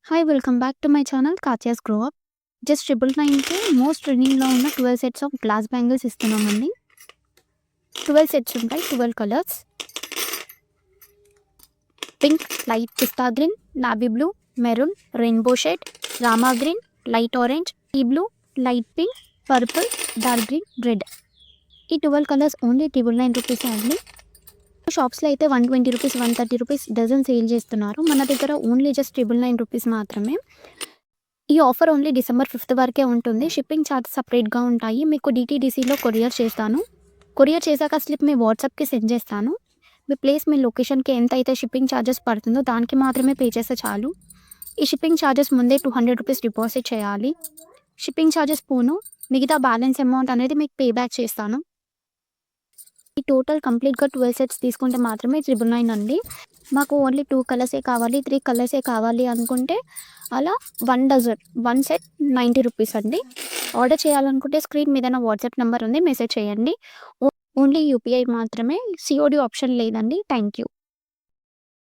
Hi welcome back to my channel Kathya's grow up. Just 999కి most ట్రెండింగ్లో ఉన్న 12 sets of glass bangles ఇస్తున్నామండి. 12 sets ఉంటాయి, 12 colours. Pink, light pista green, navy blue, maroon, rainbow shade, rama green, light orange, ఈ blue, light pink, purple, dark green, red. ఈ 12 colours only 999 rupees అండి. షాప్స్లో అయితే 120 రూపీస్, 130 రూపీస్ డజన్ సేల్ చేస్తున్నారు. మన దగ్గర ఓన్లీ జస్ట్ 999 రూపీస్ మాత్రమే. ఈ ఆఫర్ ఓన్లీ డిసెంబర్ 5th వరకే ఉంటుంది. షిప్పింగ్ ఛార్జెస్ సపరేట్గా ఉంటాయి. మీకు DTDCలో కొరియర్ చేస్తాను. కొరియర్ చేశాక స్లిప్ మీ వాట్సాప్కి సెండ్ చేస్తాను. మీ ప్లేస్, మీ లొకేషన్కి ఎంత అయితే షిప్పింగ్ ఛార్జెస్ పడుతుందో దానికి మాత్రమే పే చేస్తే చాలు. ఈ షిప్పింగ్ ఛార్జెస్ ముందే 200 రూపీస్ డిపాజిట్ చేయాలి. షిప్పింగ్ ఛార్జెస్ పోను, మిగతా బ్యాలెన్స్ అమౌంట్ అనేది మీకు పే బ్యాక్ చేస్తాను. ఈ టోటల్ కంప్లీట్గా 12 సెట్స్ తీసుకుంటే మాత్రమే 999 అండి. మాకు ఓన్లీ 2 కలర్సే కావాలి, 3 కలర్సే కావాలి అనుకుంటే అలా 1 డజన్ 1 సెట్ 90 రూపీస్ అండి. ఆర్డర్ చేయాలనుకుంటే స్క్రీన్ మీద నా వాట్సాప్ నెంబర్ ఉంది, మెసేజ్ చేయండి. ఓన్లీ UPI మాత్రమే, COD ఆప్షన్ లేదండి. Thank you.